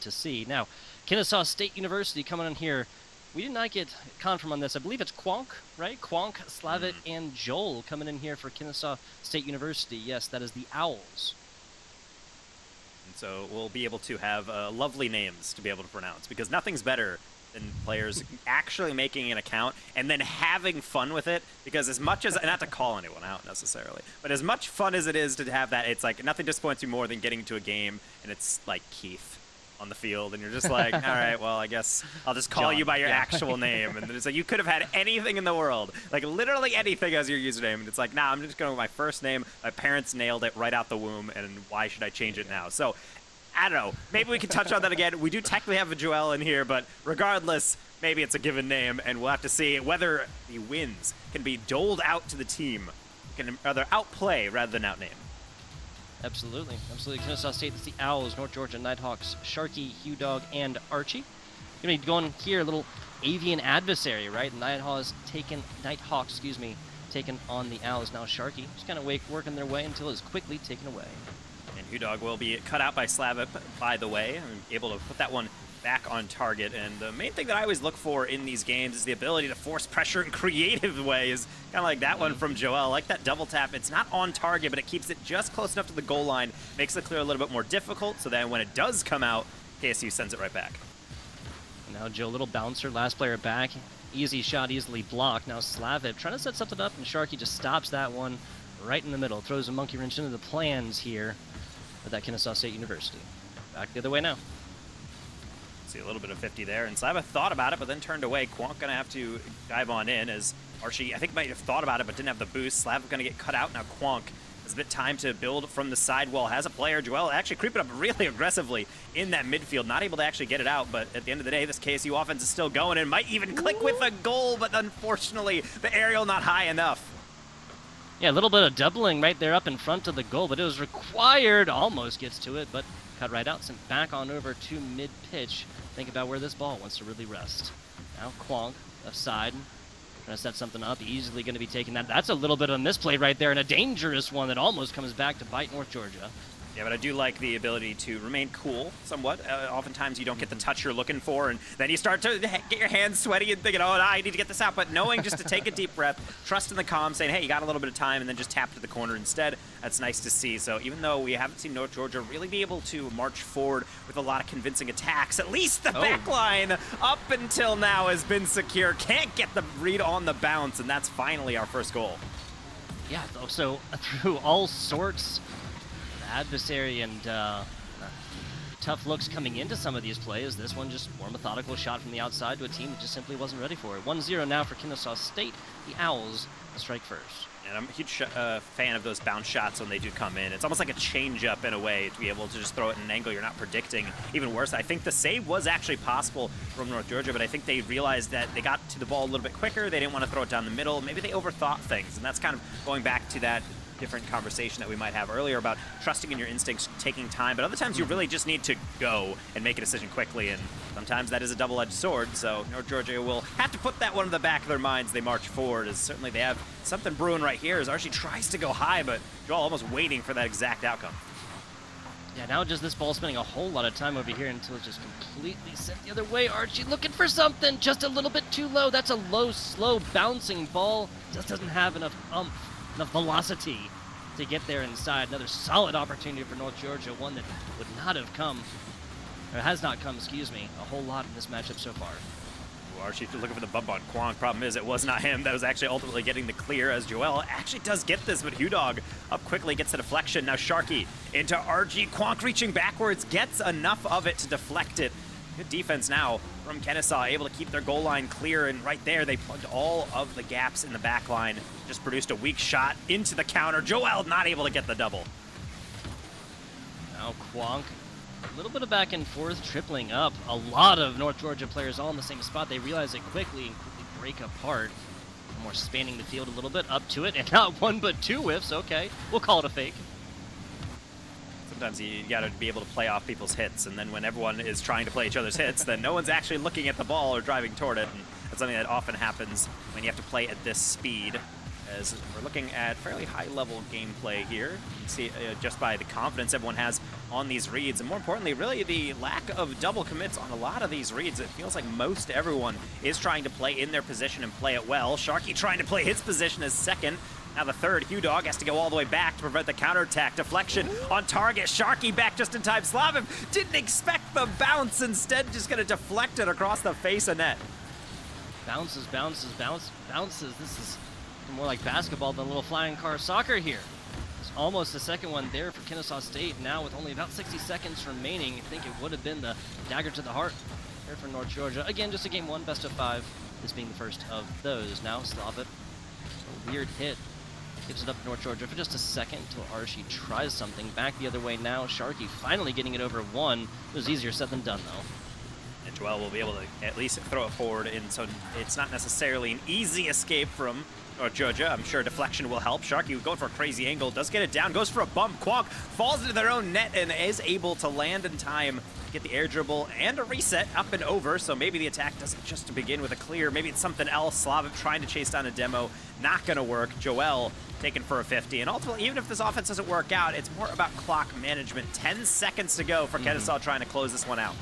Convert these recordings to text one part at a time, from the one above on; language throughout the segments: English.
to see. Now, Kennesaw State University coming in here. We did not get confirm on this. I believe it's Quonk, right? Quonk, Slavik, and Joel coming in here for Kennesaw State University. Yes, that is the Owls. And so we'll be able to have lovely names to be able to pronounce, because nothing's better than players actually making an account and then having fun with it. Because as much as, not to call anyone out necessarily, but as much fun as it is to have that, it's like nothing disappoints you more than getting to a game and it's like Keith on the field, and you're just like, all right, well, I guess I'll just call John, you by your yeah. actual name. And it's like, you could have had anything in the world, like literally anything as your username. And it's like, nah, I'm just going with my first name. My parents nailed it right out the womb, and why should I change it now? So, I don't know. Maybe we can touch on that again. We do technically have a Joel in here, but regardless, maybe it's a given name, and we'll have to see whether the wins can be doled out to the team. Can rather outplay rather than outname. Absolutely. Absolutely. Kennesaw State, that's the Owls, North Georgia Nighthawks, Sharky, Hugh Dog, and Archie. Gonna be going here, a little avian adversary, right? Nighthawks taking on the Owls. Now Sharky just kind of working their way until it's quickly taken away. And Hugh Dog will be cut out by Slavik, by the way, and able to put that one back on target. And the main thing that I always look for in these games is the ability to force pressure in creative ways. Kind of like that one from Joel, like that double tap. It's not on target, but it keeps it just close enough to the goal line, makes the clear a little bit more difficult, so then when it does come out, KSU sends it right back. Now Joe, little bouncer, last player back. Easy shot, easily blocked. Now Slavik trying to set something up, and Sharky just stops that one right in the middle. Throws a monkey wrench into the plans here at that Kennesaw State University. Back the other way now. See a little bit of 50 there, and Slavik thought about it, but then turned away. Quonk gonna have to dive on in, as Archie, I think, might have thought about it, but didn't have the boost. Slavik gonna get cut out. Now Quonk has a bit time to build from the sidewall. Has a player, Joel, actually creeping up really aggressively in that midfield. Not able to actually get it out, but at the end of the day, this KSU offense is still going and might even click with a goal, but unfortunately, the aerial not high enough. Yeah, a little bit of doubling right there up in front of the goal, but it was required. Almost gets to it, but cut right out, sent back on over to mid-pitch. Think about where this ball wants to really rest. Now Quonk, left side, trying to set something up. Easily going to be taking that. That's a little bit of a misplay right there, and a dangerous one that almost comes back to bite North Georgia. Yeah, but I do like the ability to remain cool somewhat. Oftentimes you don't get the touch you're looking for, and then you start to get your hands sweaty and thinking, oh, I need to get this out. But knowing just to take a deep breath, trust in the comm, saying, hey, you got a little bit of time, and then just tap to the corner instead. That's nice to see. So even though we haven't seen North Georgia really be able to march forward with a lot of convincing attacks, at least the back line up until now has been secure. Can't get the read on the bounce, and that's finally our first goal. Yeah, so through all sorts adversary and tough looks coming into some of these plays. This one just more methodical shot from the outside to a team that just simply wasn't ready for it. 1-0 now for Kennesaw State. The Owls strike first. And I'm a huge fan of those bounce shots when they do come in. It's almost like a change-up in a way to be able to just throw it in an angle you're not predicting. Even worse, I think the save was actually possible from North Georgia, but I think they realized that they got to the ball a little bit quicker. They didn't want to throw it down the middle. Maybe they overthought things, and that's kind of going back to that different conversation that we might have earlier about trusting in your instincts, taking time, but other times you really just need to go and make a decision quickly, and sometimes that is a double-edged sword, so North Georgia will have to put that one in the back of their minds. They march forward, as certainly they have something brewing right here, as Archie tries to go high, but Joel almost waiting for that exact outcome. Yeah, now just this ball spending a whole lot of time over here until it's just completely sent the other way. Archie looking for something, just a little bit too low. That's a low, slow, bouncing ball. Just doesn't have enough enough velocity to get there inside. Another solid opportunity for North Georgia, one that would not have come, or has not come, excuse me, a whole lot in this matchup so far. Archie looking for the bump on Quonk. Problem is, it was not him that was actually ultimately getting the clear, as Joel actually does get this, but Hugh Dog up quickly, gets the deflection. Now Sharky into Archie. Quonk reaching backwards, gets enough of it to deflect it. Good defense now from Kennesaw, able to keep their goal line clear, and right there they plugged all of the gaps in the back line. Just produced a weak shot into the counter. Joel not able to get the double. Now Quonk, a little bit of back and forth, tripling up. A lot of North Georgia players all in the same spot. They realize it quickly and quickly break apart. More spanning the field a little bit, up to it, and not one but two whiffs. Okay, we'll call it a fake. Sometimes you got to be able to play off people's hits, and then when everyone is trying to play each other's hits, then no one's actually looking at the ball or driving toward it, and that's something that often happens when you have to play at this speed, as we're looking at fairly high-level gameplay here. You can see just by the confidence everyone has on these reads, and more importantly, really the lack of double commits on a lot of these reads. It feels like most everyone is trying to play in their position and play it well. Sharky trying to play his position as second. Now the third, Hughdog has to go all the way back to prevent the counterattack. Deflection on target. Sharky back just in time. Slavov didn't expect the bounce. Instead, just going to deflect it across the face of net. Bounces, bounces, bounces. This is more like basketball than a little flying car soccer here. It's almost the second one there for Kennesaw State. Now with only about 60 seconds remaining, I think it would have been the dagger to the heart here for North Georgia. Again, just a game one, best of 5. This being the first of those. Now Slavov, a weird hit. Gives it up to North Georgia for just a second until Archie tries something. Back the other way now. Sharky finally getting it over 1. It was easier said than done, though. And Joel will be able to at least throw it forward, and so it's not necessarily an easy escape from North Georgia. I'm sure deflection will help. Sharky going for a crazy angle, does get it down, goes for a bump. Quonk falls into their own net and is able to land in time, get the air dribble and a reset up and over. So maybe the attack doesn't just to begin with a clear. Maybe it's something else. Slavov trying to chase down a demo, not going to work. Joel taken for a 50. And ultimately, even if this offense doesn't work out, it's more about clock management. 10 seconds to go for Kennesaw trying to close this one out.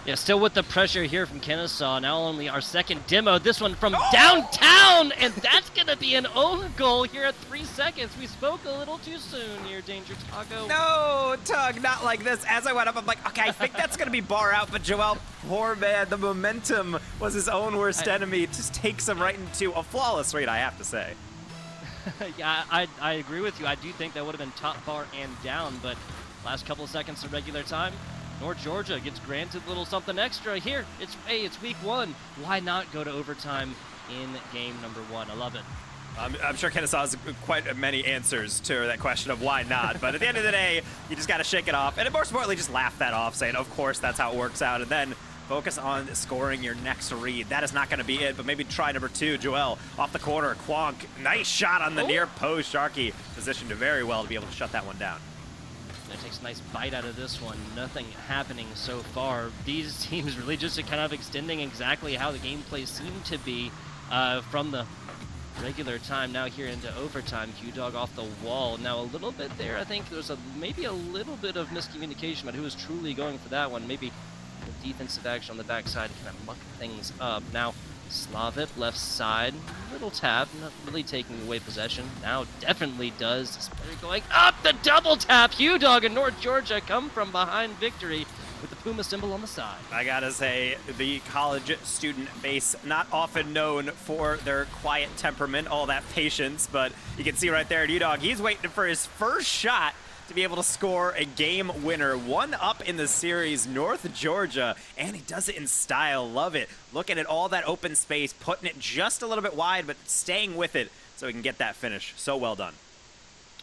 Yeah, still with the pressure here from Kennesaw. Now only our second demo. This one from downtown, and that's going to be an own goal here at 3 seconds. We spoke a little too soon here, Danger Taco. No, Tug, not like this. As I went up, I'm like, okay, I think that's going to be bar out, but Joel, poor man, the momentum was his own worst enemy. Just takes him right into a flawless read, I have to say. Yeah, I agree with you. I do think that would have been top bar and down, but last couple of seconds of regular time, North Georgia gets granted a little something extra here. It's week 1. Why not go to overtime in game number 1? I love it. I'm sure Kennesaw has quite many answers to that question of why not, but at the end of the day, you just got to shake it off, and more importantly, just laugh that off, saying, of course, that's how it works out, and then focus on scoring your next read. That is not going to be it, but maybe try number 2. Joel off the corner. Quonk, nice shot on the near post. Sharky positioned very well to be able to shut that one down. It takes a nice bite out of this one. Nothing happening so far. These teams really just kind of extending exactly how the gameplay seemed to be from the regular time now here into overtime. Hughdog off the wall. Now a little bit there. I think there's maybe a little bit of miscommunication about who was truly going for that one. Maybe the defensive action on the backside to kind of muck things up. Now Slavov left side, little tap, not really taking away possession. Now definitely does. Displayer going up, the double tap. Hughdog and North Georgia come from behind victory with the Puma symbol on the side. I gotta say, the college student base, not often known for their quiet temperament, all that patience, but you can see right there at Hughdog, he's waiting for his first shot to be able to score a game winner. 1 up in the series, North Georgia, and he does it in style. Love it. Looking at all that open space, putting it just a little bit wide, but staying with it so he can get that finish. So well done.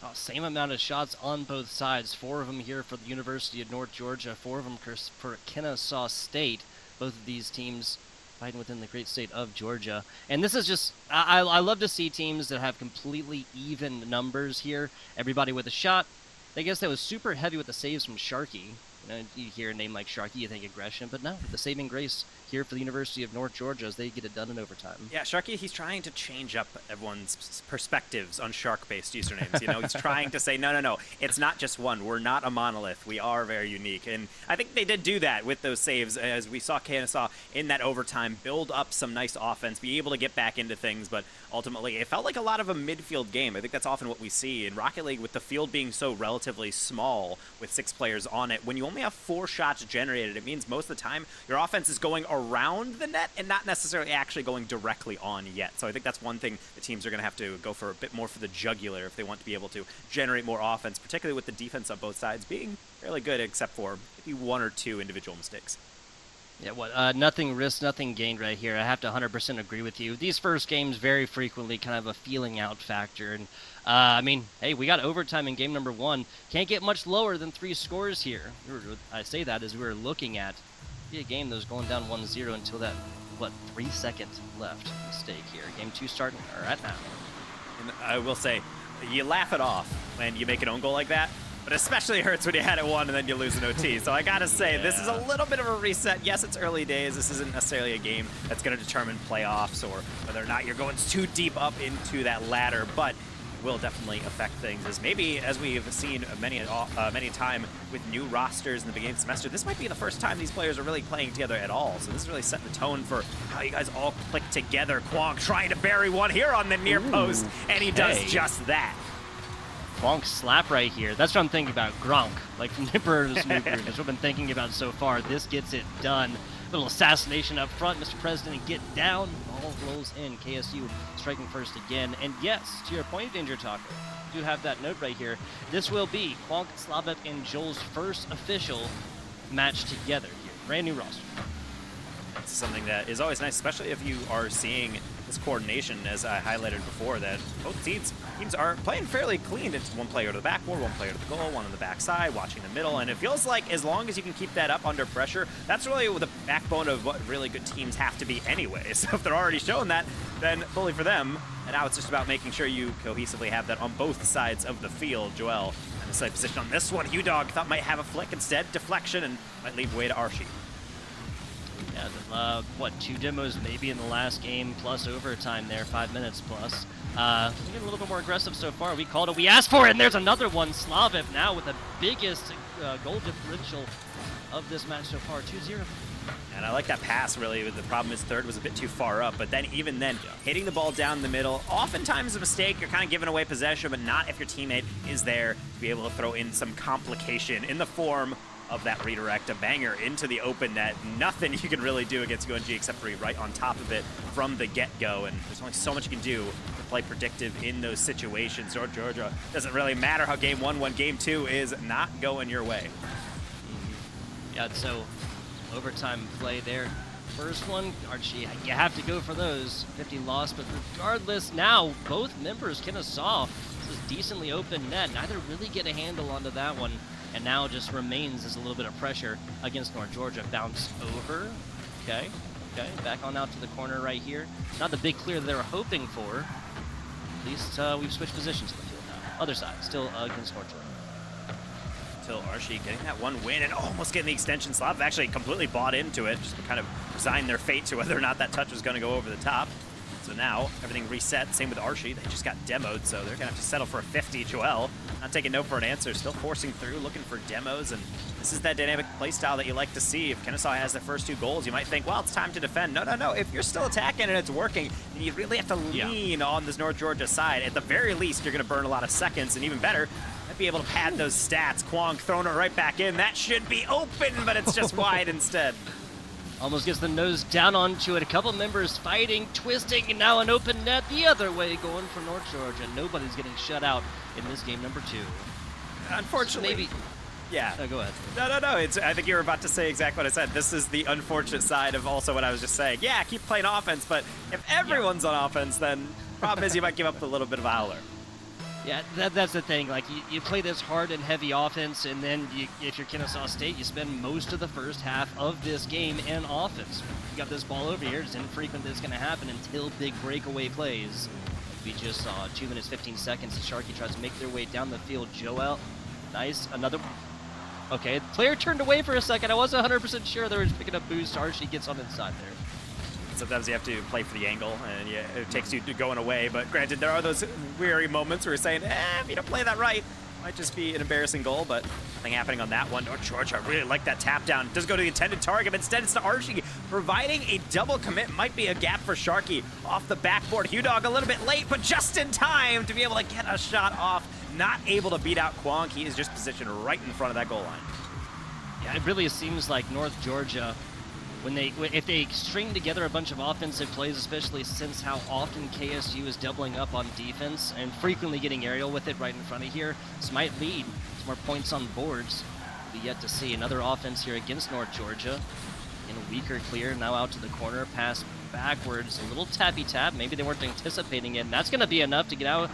Oh, same amount of shots on both sides. 4 of them here for the University of North Georgia, 4 of them for Kennesaw State. Both of these teams fighting within the great state of Georgia. And this is just, I love to see teams that have completely even numbers here. Everybody with a shot. I guess that was super heavy with the saves from Sharky. You know, you hear a name like Sharky, you think aggression, but no, the saving grace here for the University of North Georgia as they get it done in overtime. Yeah, Sharky, he's trying to change up everyone's perspectives on shark-based usernames. You know, he's trying to say, no, it's not just one. We're not a monolith. We are very unique. And I think they did do that with those saves, as we saw Kennesaw in that overtime build up some nice offense, be able to get back into things, but ultimately it felt like a lot of a midfield game. I think that's often what we see in Rocket League with the field being so relatively small with 6 players on it. When you only have 4 shots generated, it means most of the time your offense is going around the net and not necessarily actually going directly on yet. So I think that's one thing the teams are going to have to go for a bit more for the jugular if they want to be able to generate more offense, particularly with the defense on both sides being fairly good except for maybe 1 or 2 individual mistakes. Yeah, nothing risked, nothing gained right here. I have to 100% agree with you. These first games very frequently kind of a feeling out factor. And, I mean, hey, we got overtime in game number 1. Can't get much lower than 3 scores here. I say that as we were looking at a game that was going down 1-0 until that, 3 seconds left mistake here. Game 2 starting right now. And I will say, you laugh it off when you make an own goal like that. But especially hurts when you had it 1 and then you lose an OT. So I gotta say, This is a little bit of a reset. Yes, it's early days. This isn't necessarily a game that's gonna determine playoffs or whether or not you're going too deep up into that ladder. But will definitely affect things. As maybe, as we've seen many time with new rosters in the beginning of the semester, this might be the first time these players are really playing together at all. So this is really setting the tone for how you guys all click together. Kwong trying to bury one here on the near post, and he does just that. Gronk slap right here. That's what I'm thinking about. Gronk, like from Nipper to Snoop. That's what I've been thinking about so far. This gets it done. Little assassination up front, Mr. President, get down. Ball rolls in. KSU striking first again. And yes, to your point, Danger Taco, I do have that note right here. This will be Kwong, Slavic, and Joel's first official match together here. Brand new roster. It's something that is always nice, especially if you are seeing this coordination, as I highlighted before, that both teams are playing fairly clean. It's one player to the backboard, one player to the goal, one on the backside, watching the middle, and it feels like as long as you can keep that up under pressure, that's really the backbone of what really good teams have to be anyway. So if they're already showing that, then bully for them. And now it's just about making sure you cohesively have that on both sides of the field. Joel in the side position on this one. Udog thought might have a flick, instead deflection, and might leave way to Archie. Yeah, what, 2 demos maybe in the last game, plus overtime there, 5 minutes plus. We're getting a little bit more aggressive so far. We called it, we asked for it, and there's another one. Slavic now with the biggest goal differential of this match so far, 2-0. And I like that pass, really. The problem is third was a bit too far up, but then even then, hitting the ball down the middle, oftentimes a mistake. You're kind of giving away possession, but not if your teammate is there to be able to throw in some complication in the form of that redirect, a banger into the open net. Nothing you can really do against UNG except for be right on top of it from the get-go, and there's only so much you can do to play predictive in those situations. North Georgia, doesn't really matter how game 1 went, game 2 is not going your way. Yeah, so overtime play there. First one, Archie, you have to go for those. 50 loss, but regardless, now both members kind of saw this decently open net. Neither really get a handle onto that one. And now just remains as a little bit of pressure against North Georgia. Bounce over. Okay. Back on out to the corner right here. Not the big clear that they were hoping for. At least we've switched positions in the field now. Other side, still against North Georgia. Until Archie getting that one win and almost getting the extension. Slav actually completely bought into it. Just kind of resigned their fate to whether or not that touch was going to go over the top. So now everything reset. Same with Archie. They just got demoed, so they're going to have to settle for a 50. Joel not taking no for an answer, still forcing through, looking for demos, and this is that dynamic playstyle that you like to see. If Kennesaw has their first 2 goals, you might think, well, it's time to defend. No. If you're still attacking and it's working, then you really have to lean on this North Georgia side. At the very least, you're going to burn a lot of seconds, and even better, might be able to pad those stats. Kwong throwing it right back in. That should be open, but it's just wide instead. Almost gets the nose down onto it. A couple members fighting, twisting, and now an open net the other way going for North Georgia. Nobody's getting shut out in this game number 2. Unfortunately. Maybe. Yeah. Oh, go ahead. No. I think you were about to say exactly what I said. This is the unfortunate side of also what I was just saying. Yeah, keep playing offense, but if everyone's on offense, then problem is you might give up a little bit of a howler. Yeah, that's the thing. Like, you play this hard and heavy offense, and then if you're Kennesaw State, you spend most of the first half of this game in offense. You got this ball over here. It's infrequent that it's going to happen until big breakaway plays. We just saw 2 minutes, 15 seconds. The Sharky tries to make their way down the field. Joel, nice. Another. Okay, the player turned away for a second. I wasn't 100% sure they were just picking up boost. Archie gets on inside there. Sometimes you have to play for the angle, and yeah, it takes you to going away. But granted, there are those weary moments where you're saying, if you don't play that right, it might just be an embarrassing goal, but nothing happening on that one. North Georgia, I really like that tap down. It does go to the intended target, but instead it's to Archie. Providing a double commit might be a gap for Sharky. Off the backboard, Udog a little bit late, but just in time to be able to get a shot off. Not able to beat out Kwong. He is just positioned right in front of that goal line. Yeah, it really seems like North Georgia, if they string together a bunch of offensive plays, especially since how often KSU is doubling up on defense and frequently getting aerial with it right in front of here, this might lead to more points on boards. We'll be yet to see. Another offense here against North Georgia. In a weaker clear, now out to the corner, pass backwards, a little tappy tap. Maybe they weren't anticipating it, and that's going to be enough to get out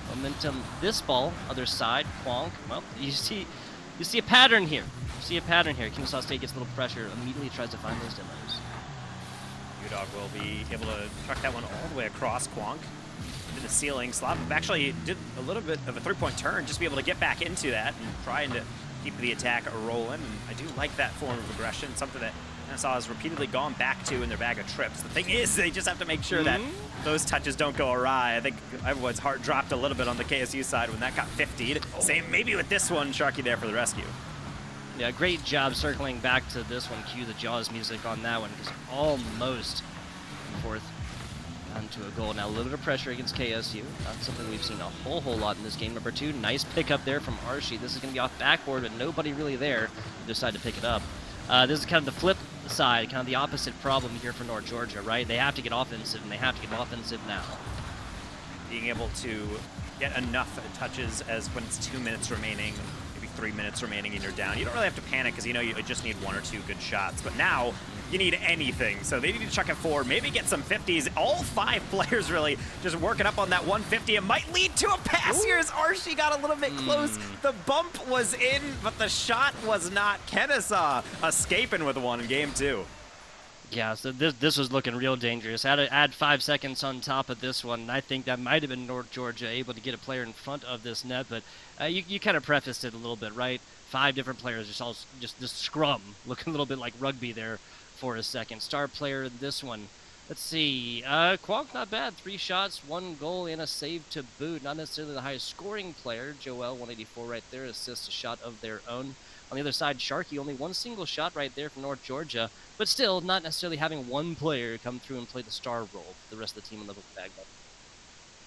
momentum. This ball, other side, Kwong. Well, you see a pattern here. Kennesaw State gets a little pressure, immediately tries to find those demos. Udog will be able to truck that one all the way across Kwong into the ceiling. Slav actually did a little bit of a 3-point turn just to be able to get back into that and trying to keep the attack rolling. And I do like that form of aggression, something that Kennesaw has repeatedly gone back to in their bag of trips. The thing is, they just have to make sure that those touches don't go awry. I think everyone's heart dropped a little bit on the KSU side when that got 50'd. Same maybe with this one, Sharky there for the rescue. Yeah, great job circling back to this one. Cue the Jaws music on that one, because almost fourth down to a goal. Now a little bit of pressure against KSU. Not something we've seen a whole lot in this game. Number 2, nice pickup there from Archie. This is going to be off backboard, but nobody really there. Decide to pick it up. This is kind of the flip side, kind of the opposite problem here for North Georgia, right? They have to get offensive, and they have to get offensive now. Being able to get enough touches as when it's 2 minutes remaining, 3 minutes remaining and you're down. You don't really have to panic because you know you just need 1 or 2 good shots. But now you need anything. So they need to chuck it forward, maybe get some 50s. All 5 players really just working up on that 150. It might lead to a pass here as Archie got a little bit close. The bump was in, but the shot was not. Kennesaw escaping with one in game 2. Yeah, so this was looking real dangerous. Had to add 5 seconds on top of this one, and I think that might have been North Georgia able to get a player in front of this net, but you kind of prefaced it a little bit, right? 5 different players, just this scrum, looking a little bit like rugby there for a second. Star player in this one. Let's see. Quonk, not bad. 3 shots, 1 goal, and a save to boot. Not necessarily the highest scoring player. Joel, 184 right there, assists a shot of their own. On the other side, Sharky, only 1 single shot right there from North Georgia, but still not necessarily having 1 player come through and play the star role. The rest of the team on the bag.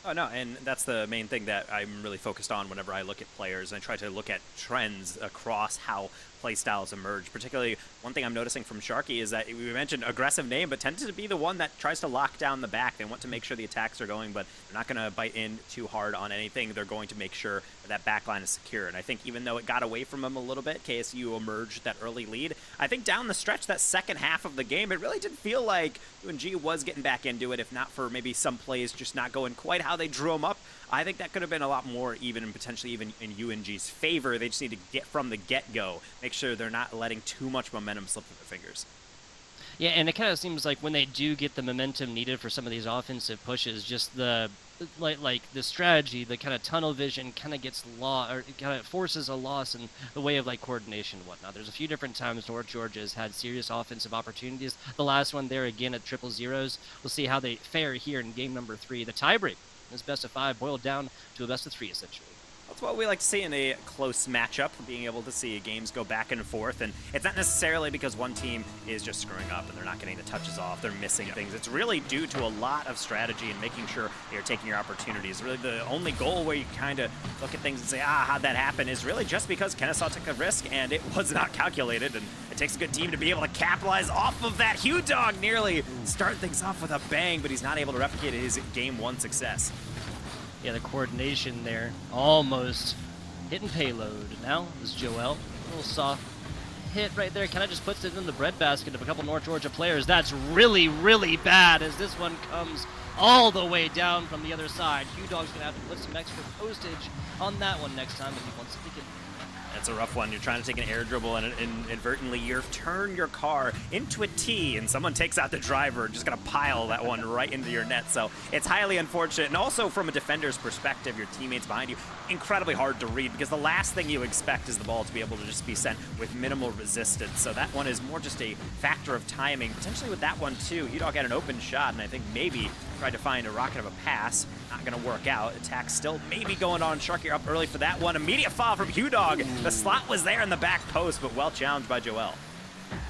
Oh, no, and that's the main thing that I'm really focused on whenever I look at players. I try to look at trends across how play styles emerge. Particularly, one thing I'm noticing from Sharky is that we mentioned aggressive name, but tends to be the one that tries to lock down the back. They want to make sure the attacks are going, but they're not going to bite in too hard on anything. They're going to make sure that back line is secure. And I think even though it got away from them a little bit, KSU emerged that early lead. I think down the stretch, that second half of the game, it really did feel like UNG was getting back into it, if not for maybe some plays just not going quite how they drew them up. I think that could have been a lot more even, and potentially even in UNG's favor. They just need to get from the get-go, make sure they're not letting too much momentum slip through their fingers. Yeah, and it kind of seems like when they do get the momentum needed for some of these offensive pushes, just the like the strategy, the kind of tunnel vision kind of gets lost, or it kind of forces a loss in the way of like coordination and whatnot. There's a few different times North Georgia has had serious offensive opportunities. The last one there again at 0-0s. We'll see how they fare here in game number 3. The tiebreak. This best of 5 boiled down to a best of 3, essentially. That's what we like to see in a close matchup, being able to see games go back and forth. And it's not necessarily because one team is just screwing up and they're not getting the touches off, they're missing things. It's really due to a lot of strategy and making sure you're taking your opportunities. Really, the only goal where you kind of look at things and say, how'd that happen, is really just because Kennesaw took a risk and it was not calculated. And it takes a good team to be able to capitalize off of that. Hugh Dog nearly started things off with a bang, but he's not able to replicate his game 1 success. Yeah, the coordination there, almost hitting payload. Now is Joel, a little soft hit right there. Kind of just puts it in the breadbasket of a couple North Georgia players. That's really, really bad as this one comes all the way down from the other side. Hugh Dog's going to have to put some extra postage on that one next time if he wants to get it. That's a rough one. You're trying to take an air dribble and inadvertently you turn your car into a T and someone takes out the driver, just gonna pile that one right into your net. So it's highly unfortunate. And also from a defender's perspective, your teammates behind you, incredibly hard to read because the last thing you expect is the ball to be able to just be sent with minimal resistance. So that one is more just a factor of timing. Potentially with that one too, Udog had an open shot and I think maybe tried to find a rocket of a pass. Not gonna work out. Attack still maybe going on. Sharky up early for that one. Immediate foul from Hugh Dog. The slot was there in the back post, but well challenged by Joel.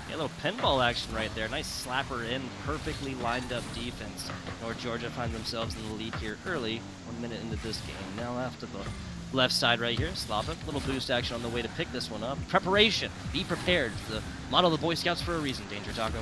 Yeah, a little pinball action right there. Nice slapper in, perfectly lined up defense. North Georgia find themselves in the lead here early, 1 minute into this game. Now after the left side right here, slop it. Little boost action on the way to pick this one up. Preparation. Be prepared. The model of the Boy Scouts for a reason, Danger Taco.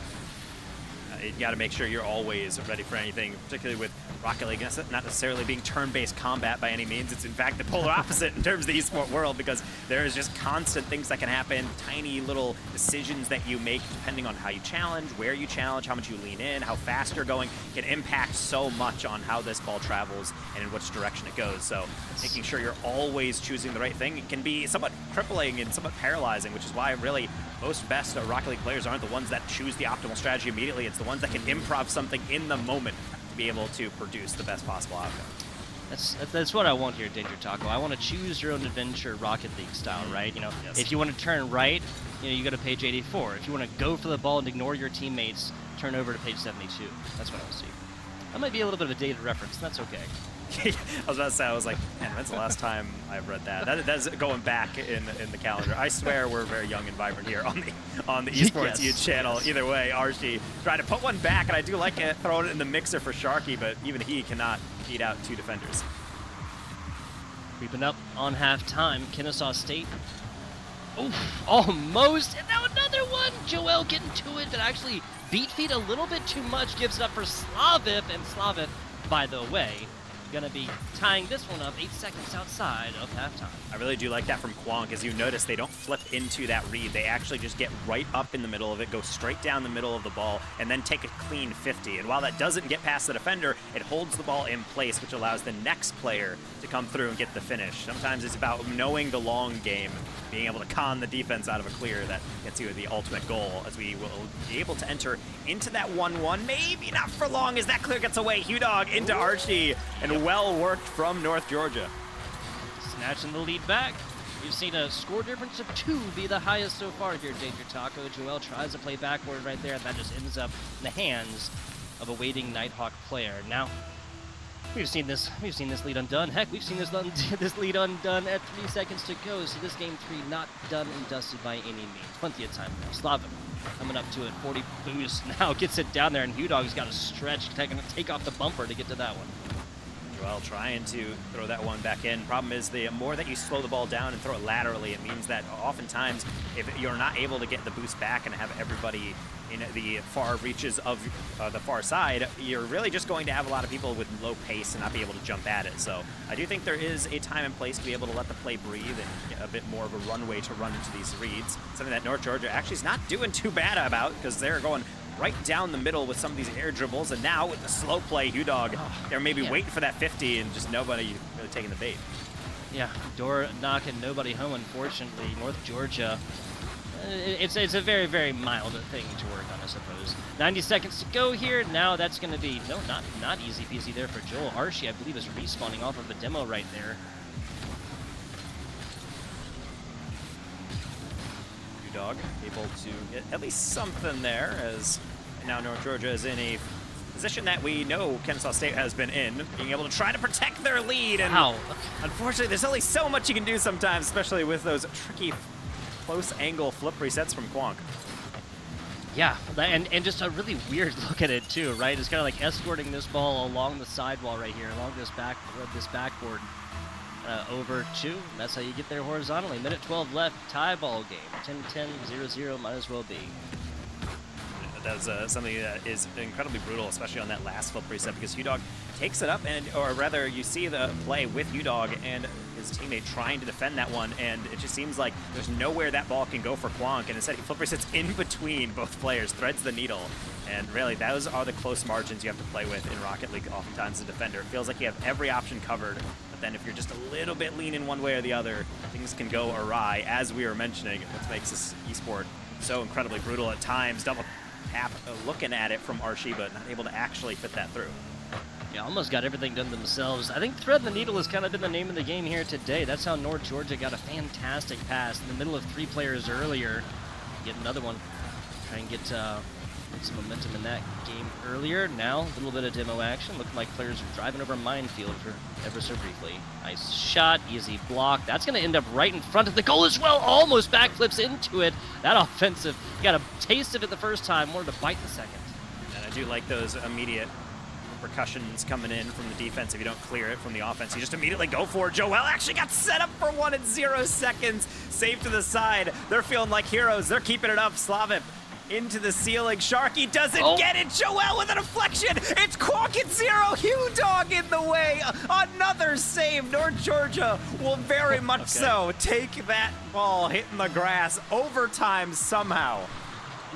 You got to make sure you're always ready for anything, particularly with Rocket League. It's not necessarily being turn-based combat by any means. It's in fact the polar opposite in terms of the esport world because there is just constant things that can happen, tiny little decisions that you make depending on how you challenge, where you challenge, how much you lean in, how fast you're going, can impact so much on how this ball travels and in which direction it goes. So making sure you're always choosing the right thing can be somewhat crippling and somewhat paralyzing, which is why really most best Rocket League players aren't the ones that choose the optimal strategy immediately. It's the ones that can improv something in the moment to be able to produce the best possible outcome. That's what I want here, Danger Taco. I want to choose your own adventure, Rocket League style, right? You know, Yes. if you want to turn right, you know, you go to page 84. If you want to go for the ball and ignore your teammates, turn over to page 72. That's what I want to see. That might be a little bit of a dated reference. That's okay. I was about to say, I was like, man, when's the last time I read that? That's going back in the calendar. I swear we're very young and vibrant here on the esports Yes, channel. yes. Either way, Archie tried to put one back, and I do like it, throwing it in the mixer for Sharky, but even he cannot beat out 2 defenders. Creeping up on halftime, Kennesaw State. Oof, almost, and now another one. Joel getting to it, but actually beat feet a little bit too much. Gives it up for Slavip, and Slavip, by the way, gonna be tying this one up 8 seconds outside of halftime. I really do like that from Quonk. As you notice, they don't flip into that read. They actually just get right up in the middle of it, go straight down the middle of the ball, and then take a clean 50. And while that doesn't get past the defender, it holds the ball in place, which allows the next player to come through and get the finish. Sometimes it's about knowing the long game, being able to con the defense out of a clear that gets you the ultimate goal, as we will be able to enter into that 1-1. Maybe not for long as that clear gets away. Hughdog into Archie, and well worked from North Georgia. Snatching the lead back. We've seen a score difference of 2 be the highest so far here, Danger Taco. Joel tries to play backward right there, and that just ends up in the hands of a waiting Nighthawk player. Now, we've seen this lead undone. Heck, we've seen this lead undone at 3 seconds to go. So this game 3 not done and dusted by any means. Plenty of time now. Slavin coming up to it. 40 boost now gets it down there, and Hughdog's got a stretch, taking to take off the bumper to get to that one. Joel trying to throw that one back in. Problem is, the more that you slow the ball down and throw it laterally, it means that oftentimes if you're not able to get the boost back and have everybody in the far reaches of the far side, you're really just going to have a lot of people with low pace and not be able to jump at it. So I do think there is a time and place to be able to let the play breathe and get a bit more of a runway to run into these reads. Something that North Georgia actually is not doing too bad about, because they're going right down the middle with some of these air dribbles, and now with the slow play, Hughdog, they're maybe waiting for that 50 and just nobody really taking the bait. Yeah, door knocking, nobody home, unfortunately. North Georgia, it's a very, very mild thing to work on, I suppose. 90 seconds to go here. Now that's going to be, no, not easy peasy there for Joel. Archie, I believe, is respawning off of a demo right there. Hughdog able to get at least something there, as now North Georgia is in a position that we know Kennesaw State has been in, being able to try to protect their lead. And unfortunately, there's only so much you can do sometimes, especially with those tricky close angle flip resets from Quonk. Yeah, and just a really weird look at it too, right? It's kind of like escorting this ball along the sidewall right here, along this backboard. Over 2. That's how you get there horizontally. Minute 12 left, tie ball game. 10-10, 0-0, might as well be. That's something that is incredibly brutal, especially on that last flip reset, because Hughdog takes it up, or rather, you see the play with Hughdog and his teammate trying to defend that one, and it just seems like there's nowhere that ball can go for Quonk, and instead he flip resets in between both players, threads the needle. And really, those are the close margins you have to play with in Rocket League oftentimes as a defender. It feels like you have every option covered, but then if you're just a little bit leaning one way or the other, things can go awry, as we were mentioning. What makes this esport so incredibly brutal at times. Double tap looking at it from Archie, but not able to actually fit that through. Yeah, almost got everything done themselves. I think thread the needle has kind of been the name of the game here today. That's how North Georgia got a fantastic pass in the middle of 3 players earlier. Get another one. Try and get some momentum in that game earlier. Now, a little bit of demo action. Looking like players are driving over a minefield for ever so briefly. Nice shot, easy block. That's going to end up right in front of the goal as well. Almost backflips into it. That offensive, got a taste of it the first time, wanted to bite the second. And I do like those immediate repercussions coming in from the defense. If you don't clear it from the offense, you just immediately go for it. Joel actually got set up for one in 0 seconds. Safe to the side. They're feeling like heroes. They're keeping it up. Slavip into the ceiling. Sharky doesn't get it. Joel with a deflection. It's Quonk at 0. Hughdog in the way. Another save. North Georgia will very much so take that ball hitting the grass. Overtime somehow.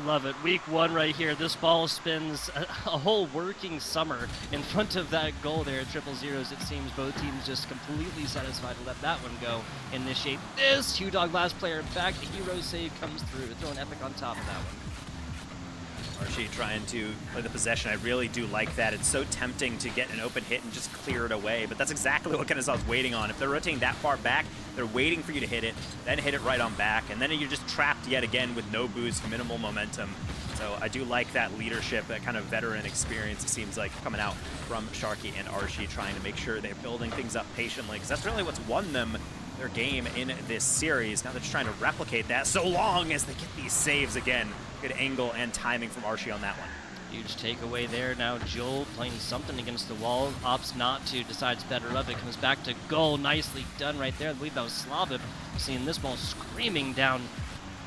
Love it. Week 1 right here. This ball spends a whole working summer in front of that goal there at 0-0. It seems both teams just completely satisfied to let that one go. Initiate this. Hughdog last player back. The hero save comes through. Throw an epic on top of that one. Archie trying to play the possession. I really do like that. It's so tempting to get an open hit and just clear it away, but that's exactly what Kennesaw's waiting on. If they're rotating that far back, they're waiting for you to hit it, then hit it right on back, and then you're just trapped yet again with no boost, minimal momentum. So I do like that leadership, that kind of veteran experience, it seems like, coming out from Sharky and Archie, trying to make sure they're building things up patiently, because that's really what's won them their game in this series. Now they're just trying to replicate that so long as they get these saves again. Good angle and timing from Archie on that one. Huge takeaway there. Now Joel playing something against the wall. Opts not to, decides better of it. Comes back to goal. Nicely done right there. I believe that was Slavip. Seeing this ball screaming down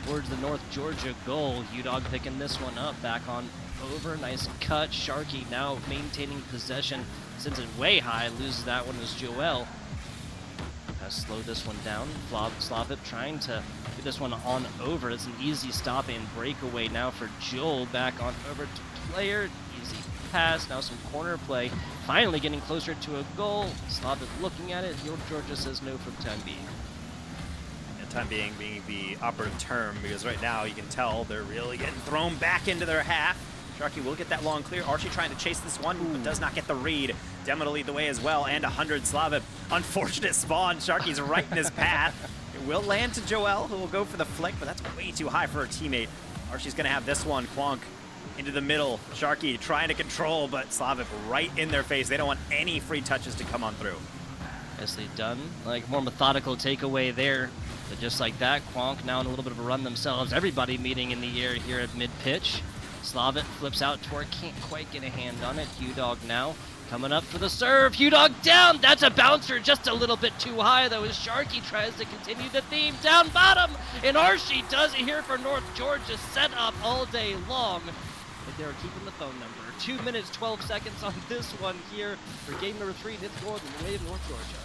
towards the North Georgia goal. UDOG picking this one up. Back on over. Nice cut. Sharky now maintaining possession. Sends it way high. Loses that one as Joel. Slow this one down. Slavip trying to get this one on over. It's an easy stop and breakaway now for Joel. Back on over to player. Easy pass. Now some corner play. Finally getting closer to a goal. Slavip looking at it. North Georgia says no for the time being. And time being the operative term, because right now you can tell they're really getting thrown back into their half. Sharky will get that long clear. Archie trying to chase this one, but does not get the read. Demo to lead the way as well, and 100 Slavip. Unfortunate spawn. Sharky's right in his path. It will land to Joel, who will go for the flick, but that's way too high for her teammate. Archie's going to have this one. Quonk into the middle. Sharky trying to control, but Slavip right in their face. They don't want any free touches to come on through. Nicely done. Like, more methodical takeaway there. But just like that, Quonk now in a little bit of a run themselves. Everybody meeting in the air here at mid-pitch. Slavip flips out toward, can't quite get a hand on it. UDOG now coming up for the serve. UDOG down. That's a bouncer just a little bit too high, though, as Sharky tries to continue the theme. Down bottom, and Archie does it here for North Georgia. Set up all day long. But they were keeping the phone number. 2 minutes, 12 seconds on this one here for game number 3. It's going the way of North Georgia.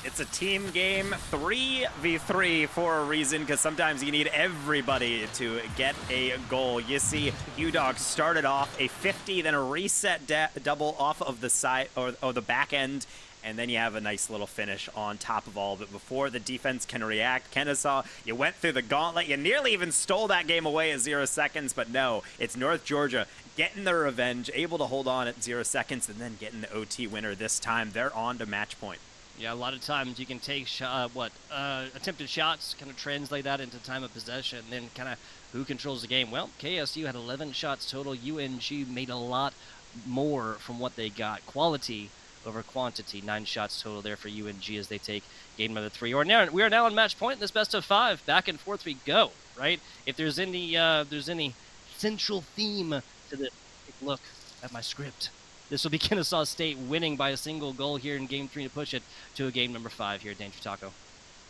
It's a team game, 3v3 for a reason, because sometimes you need everybody to get a goal. You see UDOG started off a 50, then a reset double off of the side or the back end, and then you have a nice little finish on top of all of it. Before the defense can react, Kennesaw, you went through the gauntlet. You nearly even stole that game away at 0 seconds, but no, it's North Georgia getting their revenge, able to hold on at 0 seconds, and then getting the OT winner this time. They're on to match point. Yeah, a lot of times you can take attempted shots, kind of translate that into time of possession, and then kind of who controls the game. Well, KSU had 11 shots total. UNG made a lot more from what they got. Quality over quantity. 9 shots total there for UNG as they take game number 3. We are now on match point in this best of 5. Back and forth we go, right? If there's any central theme to this, take a look at my script. This will be Kennesaw State winning by a single goal here in Game 3 to push it to a game number 5 here at Danger Taco.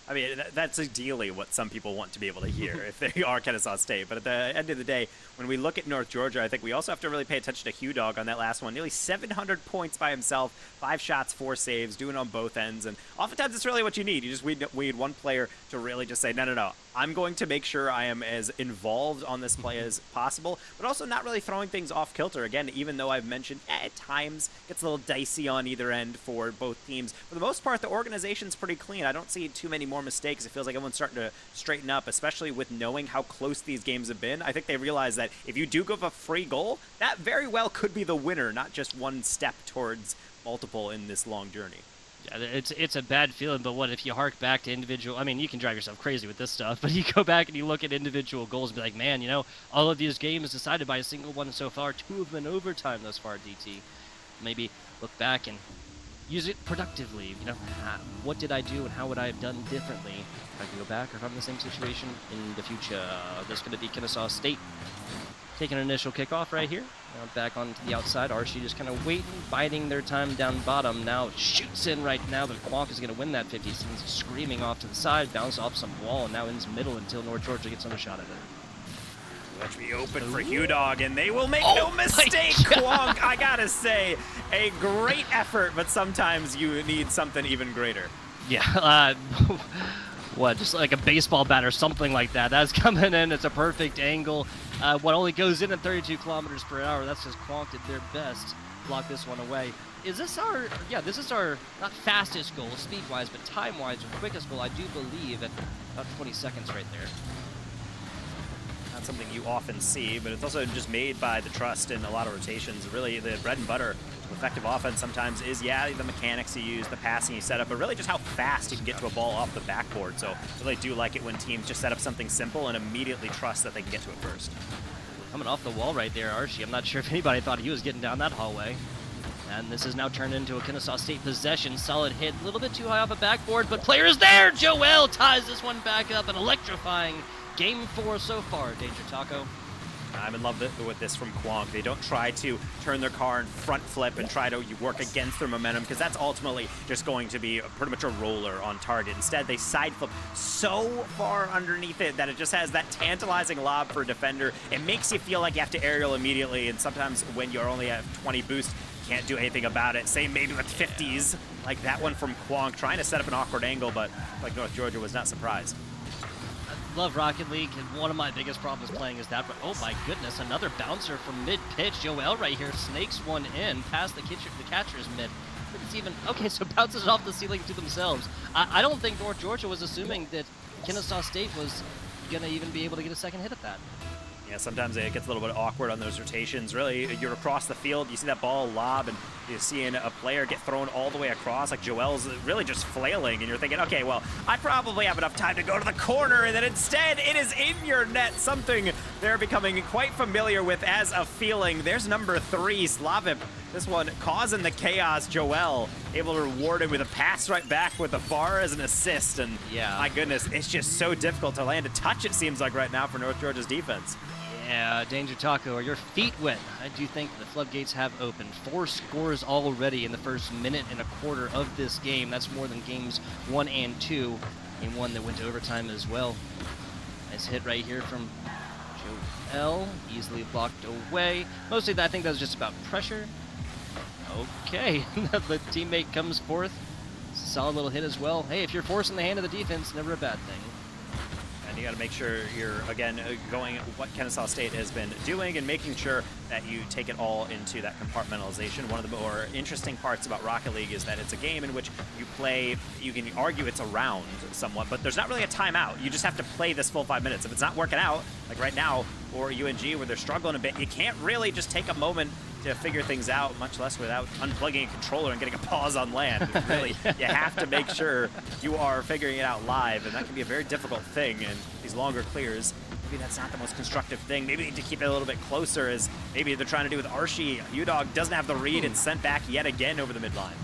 I mean, that's ideally what some people want to be able to hear if they are Kennesaw State. But at the end of the day, when we look at North Georgia, I think we also have to really pay attention to UDOG on that last one. Nearly 700 points by himself, 5 shots, 4 saves, doing it on both ends. And oftentimes it's really what you need. You just need one player to really just say, no, I'm going to make sure I am as involved on this play as possible, but also not really throwing things off kilter. Again, even though I've mentioned at times gets a little dicey on either end for both teams, for the most part, the organization's pretty clean. I don't see too many more mistakes. It feels like everyone's starting to straighten up, especially with knowing how close these games have been. I think they realize that if you do give a free goal, that very well could be the winner, not just one step towards multiple in this long journey. Yeah, it's a bad feeling, but what if you hark back to individual... I mean, you can drive yourself crazy with this stuff, but you go back and you look at individual goals and be like, man, all of these games decided by a single one so far, 2 of them in overtime thus far, DT. Maybe look back and use it productively. What did I do and how would I have done differently if I can go back or if I'm in the same situation in the future? There's going to be Kennesaw State taking an initial kickoff right here. Now back onto the outside. Archie just kind of waiting, biding their time down bottom. Now shoots in right now, but Quonk is going to win that 50. He's screaming off to the side, bounce off some wall, and now ends middle until North Georgia gets another shot at it. Watch me open for UDOG, and they will make no mistake. Quonk, I gotta say, a great effort, but sometimes you need something even greater. Yeah, what, just like a baseball bat or something like that. That's coming in. It's a perfect angle. What only goes in at 32 kilometers per hour. That's just Quonk did their best. Block this one away. Is this our, this is our, not fastest goal, speed-wise, but time-wise, our quickest goal, I do believe, at about 20 seconds right there. not something you often see, but it's also just made by the trust in a lot of rotations. Really, the bread and butter of effective offense sometimes is, yeah, the mechanics you use, the passing you set up, but really just how fast you can get to a ball off the backboard. So I really do like it when teams just set up something simple and immediately trust that they can get to it first. Coming off the wall right there, Archie. I'm not sure if anybody thought he was getting down that hallway. And this is now turned into a Kennesaw State possession. Solid hit, a little bit too high off a backboard, but player is there! Joel ties this one back up, an electrifying game 4 so far, Danger Taco. I'm in love with this from Kwong. They don't try to turn their car and front flip and try to work against their momentum, because that's ultimately just going to be pretty much a roller on target. Instead, they side flip so far underneath it that it just has that tantalizing lob for a defender. It makes you feel like you have to aerial immediately, and sometimes when you're only at 20 boost, you can't do anything about it. Same maybe with 50s, like that one from Kwong, trying to set up an awkward angle, but like North Georgia was not surprised. Love Rocket League, and one of my biggest problems playing is that, but oh my goodness, another bouncer from mid-pitch. Joel right here snakes one in past the catcher's mid. It's even, okay, so bounces off the ceiling to themselves. I don't think North Georgia was assuming that Kennesaw State was going to even be able to get a second hit at that. Yeah, sometimes it gets a little bit awkward on those rotations. Really, you're across the field, you see that ball lob, and you're seeing a player get thrown all the way across, like Joel's really just flailing, and you're thinking, okay, well, I probably have enough time to go to the corner, and then instead, it is in your net, something they're becoming quite familiar with as a feeling. There's number 3, Slavip. This one causing the chaos. Joel able to reward him with a pass right back with a bar as an assist, and yeah, my goodness, it's just so difficult to land a touch, it seems like right now for North Georgia's defense. Yeah, Danger Taco, are your feet wet? I do think the floodgates have opened. 4 scores already in the first minute and a quarter of this game. That's more than games 1 and 2, and one that went to overtime as well. Nice hit right here from Joel, easily blocked away. Mostly, I think that was just about pressure. Okay, the teammate comes forth. Solid little hit as well. Hey, if you're forcing the hand of the defense, never a bad thing. And you got to make sure you're, again, going what Kennesaw State has been doing and making sure that you take it all into that compartmentalization. One of the more interesting parts about Rocket League is that it's a game in which you play, you can argue it's a round somewhat, but there's not really a timeout. You just have to play this full 5 minutes. If it's not working out, like right now, or UNG where they're struggling a bit, you can't really just take a moment to figure things out, much less without unplugging a controller and getting a pause on land. Really, you have to make sure you are figuring it out live, and that can be a very difficult thing. And these longer clears, maybe that's not the most constructive thing. Maybe they need to keep it a little bit closer, as maybe they're trying to do with Archie. UDog doesn't have the read and sent back yet again over the midline.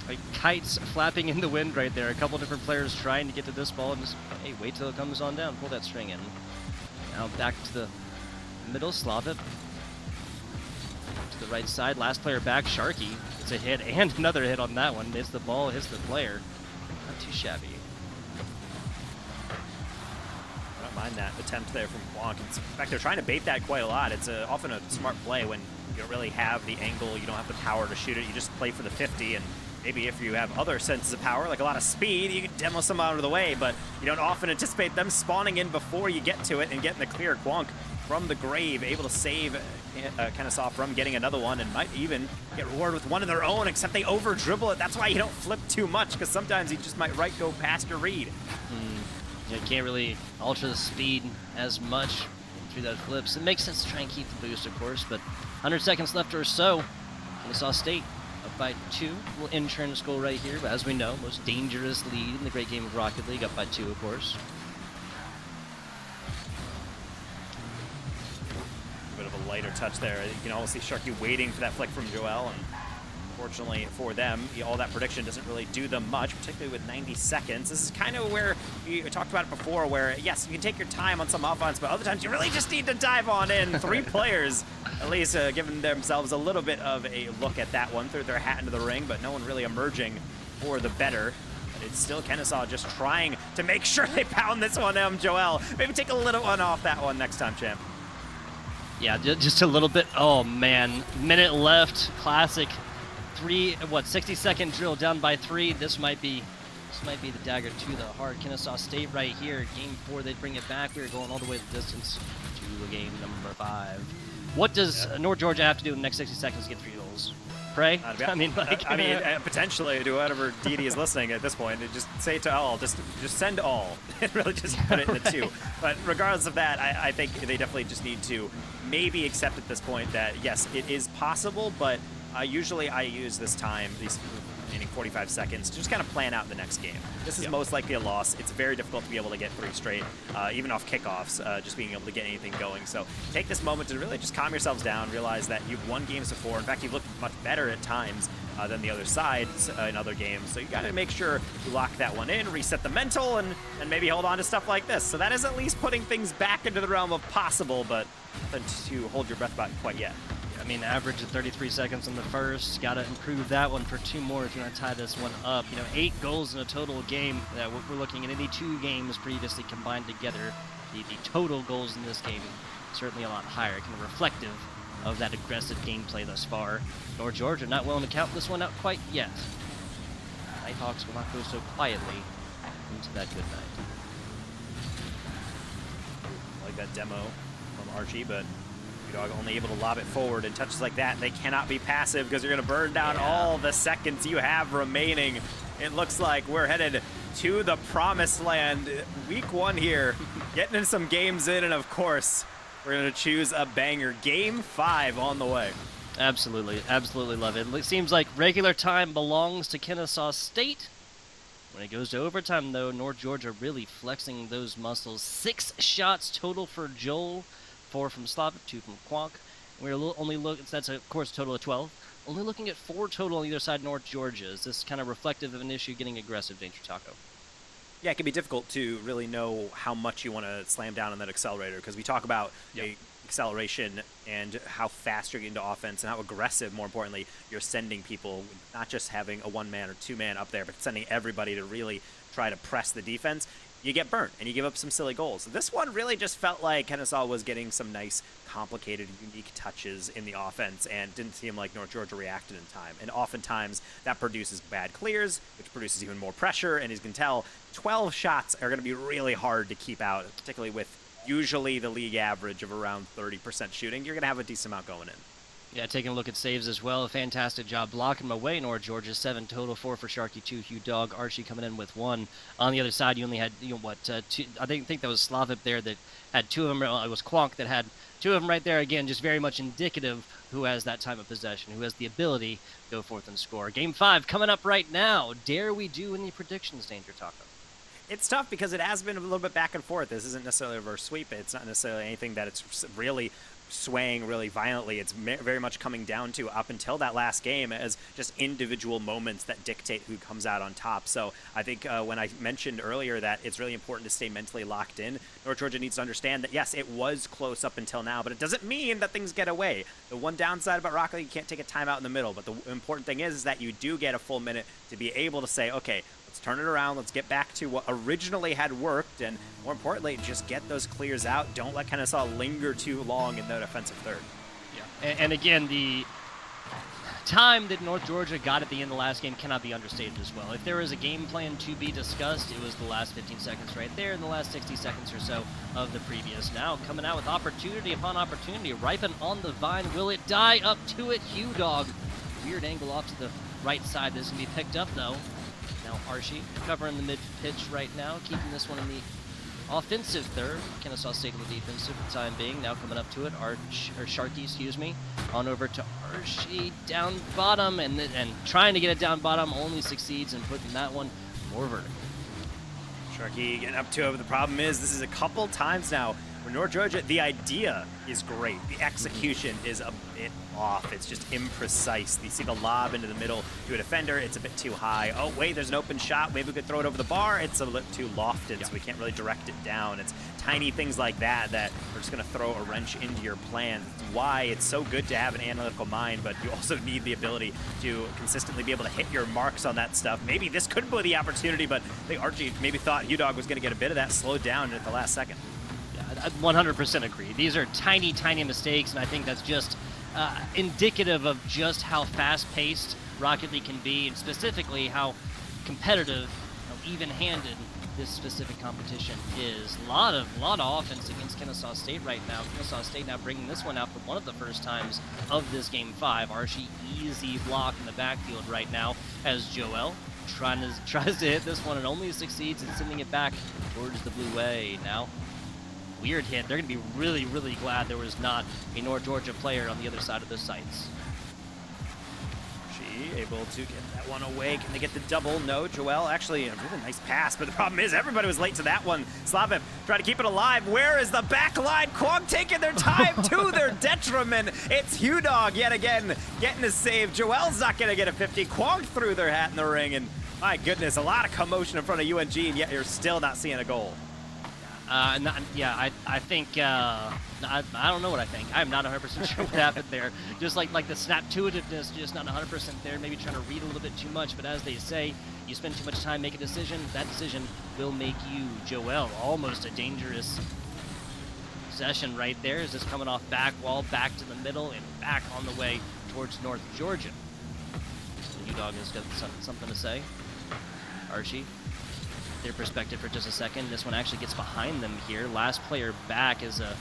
Like kites flapping in the wind right there. A couple different players trying to get to this ball and just, hey, wait till it comes on down. Pull that string in. Now back to the middle, Slavip. To the right side, last player back, Sharky. It's a hit and another hit on that one. Hits the ball, hits the player. Not too shabby. I don't mind that attempt there from Kwong. In fact, they're trying to bait that quite a lot. It's often a smart play when you don't really have the angle, you don't have the power to shoot it, you just play for the 50, and maybe if you have other senses of power, like a lot of speed, you can demo some out of the way, but you don't often anticipate them spawning in before you get to it and get in the clear. Kwong from the grave, able to save Kennesaw from getting another one, and might even get rewarded with one of their own, except they over dribble it. That's why you don't flip too much, because sometimes you just might go past your read. You can't really alter the speed as much through those flips. It makes sense to try and keep the boost, of course, but 100 seconds left or so. Kennesaw State up by 2. Little intern score right here, but as we know, most dangerous lead in the great game of Rocket League, up by 2, of course. Bit of a lighter touch there. You can almost see Sharky waiting for that flick from Joel, and unfortunately for them, all that prediction doesn't really do them much, particularly with 90 seconds. This is kind of where we talked about it before, where yes, you can take your time on some offense, but other times you really just need to dive on in. 3 players, at least, giving themselves a little bit of a look at that one, threw their hat into the ring, but no one really emerging for the better. But it's still Kennesaw just trying to make sure they pound this one, Joel. Maybe take a little one off that one next time, champ. Yeah, just a little bit. Oh man, minute left. Classic 60-second drill down by 3. This might be the dagger to the heart. Kennesaw State right here. Game 4, they'd bring it back. We were going all the way the distance to game number 5. What does North Georgia have to do in the next 60 seconds to get 3 goals? Pray? I mean, like... potentially to whatever deity is listening at this point, just say to all, just send all, and really just put it in the two. But regardless of that, I think they definitely just need to maybe accept at this point that, yes, it is possible, but usually I use this time, these remaining 45 seconds, to just kind of plan out the next game. This is most likely a loss. It's very difficult to be able to get 3 straight, even off kickoffs, just being able to get anything going. So take this moment to really just calm yourselves down, realize that you've won games before. In fact, you've looked much better at times than the other side in other games. So you got to make sure you lock that one in, reset the mental, and maybe hold on to stuff like this. So that is at least putting things back into the realm of possible, but nothing to hold your breath about quite yet. I mean, average of 33 seconds in the first. Got to improve that one for 2 more if you want to tie this one up. 8 goals in a total game. We're looking at any 2 games previously combined together. The total goals in this game certainly a lot higher, kind of reflective of that aggressive gameplay thus far. North Georgia not willing to count this one out quite yet. Nighthawks will not go so quietly into that good night. I like that demo from Archie, but Dog only able to lob it forward, and touches like that, they cannot be passive because you're going to burn down all the seconds you have remaining. It looks like we're headed to the promised land. Week 1 here, getting in some games in, and of course, we're going to choose a banger. Game 5 on the way. Absolutely, absolutely love it. It seems like regular time belongs to Kennesaw State. When it goes to overtime, though, North Georgia really flexing those muscles. 6 shots total for Joel. 4 from Slavic, 2 from Quonk. We're only looking, that's of course a total of 12. Only looking at 4 total on either side, North Georgia. Is this kind of reflective of an issue getting aggressive, Danger Taco? Yeah, it can be difficult to really know how much you want to slam down on that accelerator, because we talk about acceleration and how fast you're getting to offense and how aggressive, more importantly, you're sending people, not just having a 1-man or 2-man up there, but sending everybody to really try to press the defense. You get burnt, and you give up some silly goals. This one really just felt like Kennesaw was getting some nice, complicated, unique touches in the offense, and didn't seem like North Georgia reacted in time. And oftentimes, that produces bad clears, which produces even more pressure, and as you can tell, 12 shots are going to be really hard to keep out, particularly with usually the league average of around 30% shooting. You're going to have a decent amount going in. Yeah, taking a look at saves as well. A fantastic job blocking them away, North Georgia. 7 total, 4 for Sharky, 2 Hugh Dog. Archie coming in with 1. On the other side, you only had, 2. I think that was Slavic there that had 2 of them. It was Quonk that had 2 of them right there. Again, just very much indicative who has that time of possession, who has the ability to go forth and score. Game 5 coming up right now. Dare we do any predictions, Danger Taco? It's tough because it has been a little bit back and forth. This isn't necessarily a reverse sweep. It's not necessarily anything that it's really swaying really violently. It's very much coming down to, up until that last game, as just individual moments that dictate who comes out on top. So I think when I mentioned earlier that it's really important to stay mentally locked in, North Georgia needs to understand that, yes, it was close up until now, but it doesn't mean that things get away. The one downside about Rocket League, you can't take a timeout in the middle, but the important thing is that you do get a full minute to be able to say, okay, let's turn it around. Let's get back to what originally had worked, and more importantly, just get those clears out. Don't let Kennesaw linger too long in that offensive third. Yeah, and again, the time that North Georgia got at the end of the last game cannot be understated as well. If there was a game plan to be discussed, it was the last 15 seconds right there and the last 60 seconds or so of the previous. Now coming out with opportunity upon opportunity, ripen on the vine. Will it die? Up to it, Hugh Dog. Weird angle off to the right side. This is going to be picked up, though. Now Archie covering the mid-pitch right now, keeping this one in the offensive third. Kennesaw State in the defensive for the time being. Now coming up to it, Sharky, excuse me, on over to Archie down bottom, and trying to get it down bottom, only succeeds in putting that one more vertical. Sharky getting up to it, but the problem is this is a couple times now for North Georgia. The idea is great. The execution is a bit off. It's just imprecise. You see the lob into the middle to a defender. It's a bit too high. Oh, wait, there's an open shot. Maybe we could throw it over the bar. It's a little too lofted, so we can't really direct it down. It's tiny things like that that are just going to throw a wrench into your plan. It's why it's so good to have an analytical mind, but you also need the ability to consistently be able to hit your marks on that stuff. Maybe this could be the opportunity, but I think Archie maybe thought Hugh Dog was going to get a bit of that slowed down at the last second. I 100% agree. These are tiny, tiny mistakes, and I think that's just indicative of just how fast-paced Rocket League can be, and specifically how competitive, even-handed this specific competition is. A lot of offense against Kennesaw State right now. Kennesaw State now bringing this one out for one of the first times of this game 5. Archie easy block in the backfield right now as Joel tries to hit this one and only succeeds in sending it back towards the blue way. Now, weird hit. They're going to be really, really glad there was not a North Georgia player on the other side of the sights. Able to get that one away. Can they get the double? No. Joel, actually, a really nice pass, but the problem is everybody was late to that one. Slavin trying to keep it alive. Where is the back line? Quang taking their time to their detriment. It's UNG yet again getting a save. Joel's not going to get a 50. Quang threw their hat in the ring, and my goodness, a lot of commotion in front of UNG, and yet you're still not seeing a goal. I think, I don't know what I think. I'm not 100% sure what happened there. Just like the snap-to-itiveness, just not 100% there, maybe trying to read a little bit too much, but as they say, you spend too much time making a decision, that decision will make you. Joel, almost a dangerous possession right there, is just coming off back wall, back to the middle, and back on the way towards North Georgia. So UDOG has got something to say. Archie. Their perspective for just a second. This one actually gets behind them here. Last player back as a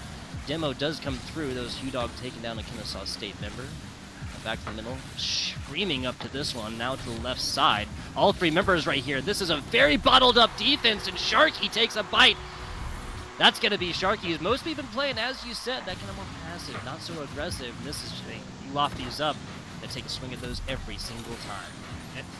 demo does come through. Those UDOG taking down a Kennesaw State member. Back to the middle, screaming up to this one, now to the left side. All 3 members right here. This is a very bottled up defense, and Sharky takes a bite. That's going to be Sharky's. Most people been playing, as you said, that kind of more passive, not so aggressive. And this is, you loft these up, they take a swing at those every single time.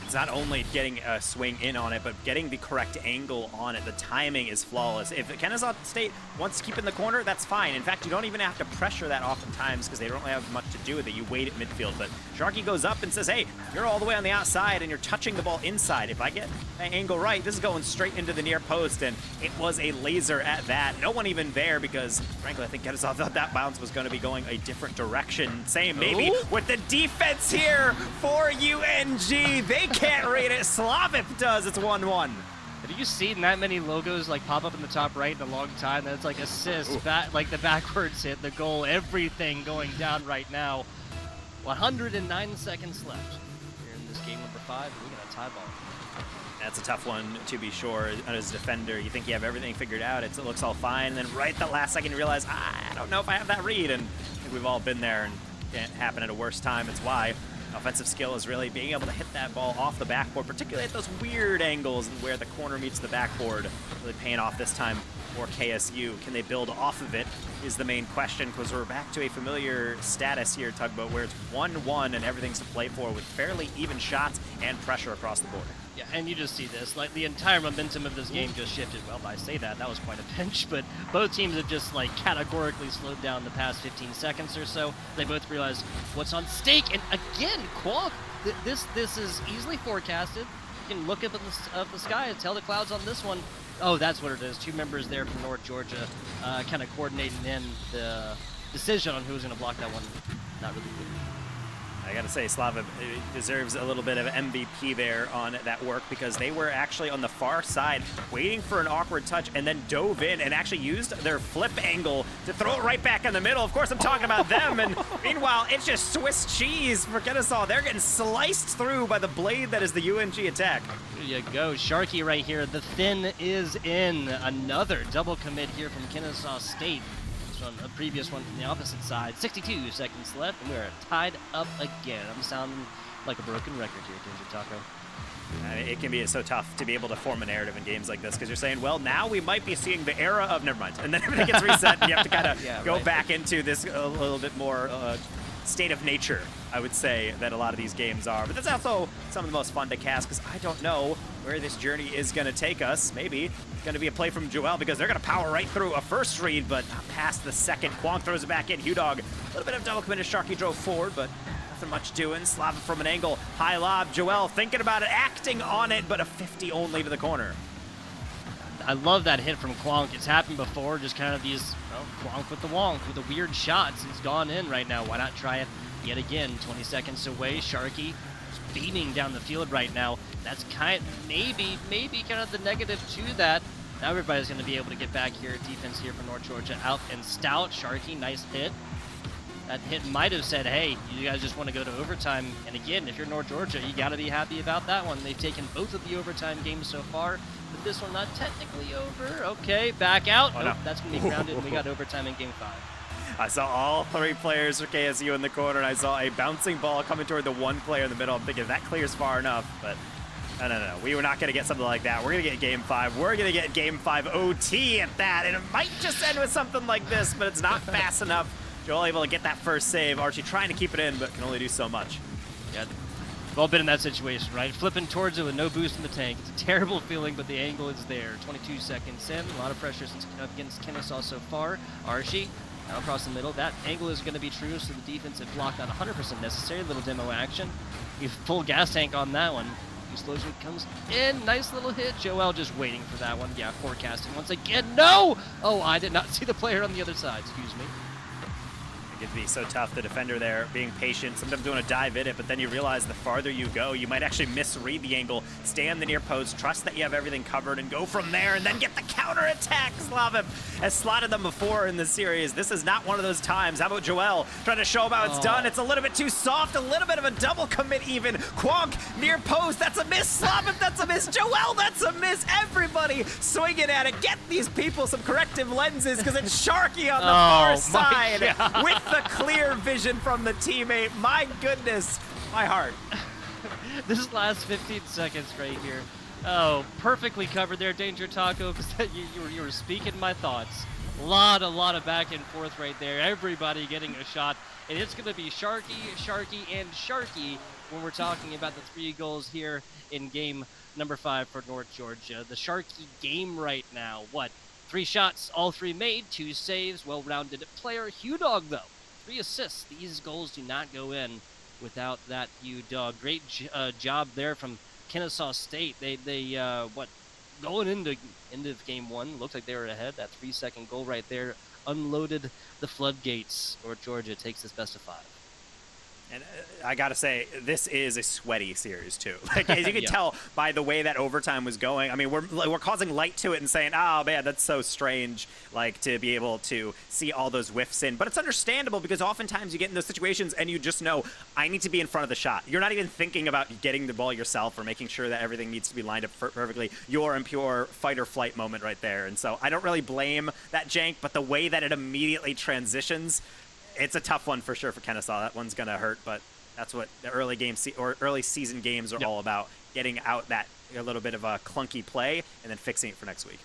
It's not only getting a swing in on it, but getting the correct angle on it. The timing is flawless. If Kennesaw State wants to keep it in the corner, that's fine. In fact, you don't even have to pressure that oftentimes because they don't really have much to do with it. You wait at midfield, but Sharky goes up and says, hey, you're all the way on the outside and you're touching the ball inside. If I get that angle right, this is going straight into the near post, and it was a laser at that. No one even there because, frankly, I think Kennesaw thought that bounce was going to be going a different direction. Same maybe with the defense here for UNG. They can't read it. Slavic does. It's 1-1. Have you seen that many logos like pop up in the top right in a long time? That's like assist, like the backwards hit, the goal, everything going down right now. 109 seconds left here in this game number 5. We got a tie ball. That's a tough one to be sure. As a defender, you think you have everything figured out. It looks all fine. And then right at the last second, you realize, I don't know if I have that read. And I think we've all been there, and it can't happen at a worse time. It's why offensive skill is really being able to hit that ball off the backboard, particularly at those weird angles and where the corner meets the backboard. Really paying off this time for KSU. Can they build off of it is the main question, because we're back to a familiar status here, Tugboat, where it's 1-1 and everything's to play for with fairly even shots and pressure across the board. Yeah, and you just see this, like the entire momentum of this game just shifted. Well, I say that was quite a pinch, but both teams have just like categorically slowed down the past 15 seconds or so. They both realize what's on stake, and again, Quag, this is easily forecasted. You can look up in the sky and tell the clouds on this one. Oh, that's what it is. 2 members there from North Georgia, kind of coordinating in the decision on who was going to block that one. Not really good. I gotta say, Slava deserves a little bit of MVP there on that work, because they were actually on the far side waiting for an awkward touch and then dove in and actually used their flip angle to throw it right back in the middle. Of course, I'm talking about them, and meanwhile, it's just Swiss cheese for Kennesaw. They're getting sliced through by the blade that is the UNG attack. There you go. Sharky right here. The thin is in. Another double commit here from Kennesaw State. On a previous one from the opposite side. 62 seconds left, and we're tied up again. I'm sounding like a broken record here, Ginger Taco. It can be so tough to be able to form a narrative in games like this, because you're saying, well, now we might be seeing the era of, never mind, and then everything gets reset, and you have to kind of go back into this a little bit more state of nature, I would say, that a lot of these games are. But that's also some of the most fun to cast, because I don't know where this journey is going to take us. Maybe it's going to be a play from Joel, because they're going to power right through a first read, but not past the second. Quang throws it back in. UDOG, a little bit of double commit as Sharky drove forward, but nothing much doing. Slava from an angle. High lob. Joel thinking about it, acting on it, but a 50 only to the corner. I love that hit from Quonk. It's happened before, just kind of these, Quonk with the wonk, with the weird shots. He's gone in right now. Why not try it yet again? 20 seconds away. Sharky is beaming down the field right now. That's maybe kind of the negative to that. Now everybody's going to be able to get back here. Defense here for North Georgia out and stout. Sharky, nice hit. That hit might have said, hey, you guys just want to go to overtime. And again, if you're North Georgia, you got to be happy about that one. They've taken both of the overtime games so far, but this one not technically over. Okay, back out. Oh, nope, no. that's going to be grounded, and we got overtime in game 5. I saw all 3 players for KSU in the corner, and I saw a bouncing ball coming toward the 1 player in the middle. I'm thinking that clears far enough, but no. We were not going to get something like that. We're going to get game 5. We're going to get game 5 OT at that, and it might just end with something like this, but it's not fast enough. Joel able to get that first save. Archie trying to keep it in, but can only do so much. Yeah, we've all been in that situation, right? Flipping towards it with no boost in the tank. It's a terrible feeling, but the angle is there. 22 seconds in. A lot of pressure against Kennesaw so far. Archie now across the middle. That angle is going to be true, so the defensive block not 100% necessary. Little demo action. You full gas tank on that one. Explosion comes in. Nice little hit. Joel just waiting for that one. Yeah, forecasting once again. No! Oh, I did not see the player on the other side. Excuse me. It can be so tough, the defender there being patient, sometimes doing a dive in it, but then you realize the farther you go, you might actually misread the angle, stay on the near post, trust that you have everything covered, and go from there, and then get the counter attack. Slavim has slotted them before in this series. This is not one of those times. How about Joel trying to show him how it's done? It's a little bit too soft, a little bit of a double commit even. Quonk, near post, that's a miss. Slavim, that's a miss. Joel, that's a miss. Everybody swinging at it. Get these people some corrective lenses, because it's Sharky on the far side with the clear vision from the teammate. My goodness, my heart. This last 15 seconds right here. Oh, perfectly covered there, Danger Taco, because you were speaking my thoughts. A lot of back and forth right there. Everybody getting a shot. And it's going to be Sharky, and Sharky when we're talking about the 3 goals here in game number 5 for North Georgia. The Sharky game right now. What? 3 shots, all 3 made, 2 saves, well-rounded player. Hugh Dog, though. 3 assists. These goals do not go in without that Hugh Dog. Great job there from Kennesaw State. They going into game 1, looked like they were ahead. That 3-second goal right there unloaded the floodgates. North Georgia takes this best of 5. And I gotta say, this is a sweaty series too. Like, as you can tell by the way that overtime was going. I mean, we're causing light to it and saying, "Oh man, that's so strange." Like, to be able to see all those whiffs in, but it's understandable because oftentimes you get in those situations and you just know, I need to be in front of the shot. You're not even thinking about getting the ball yourself or making sure that everything needs to be lined up perfectly. You're in pure fight or flight moment right there, and so I don't really blame that jank, but the way that it immediately transitions. It's a tough one for sure for Kennesaw. That one's gonna hurt, but that's what the early game or early season games are all about. Getting out that a little bit of a clunky play and then fixing it for next week.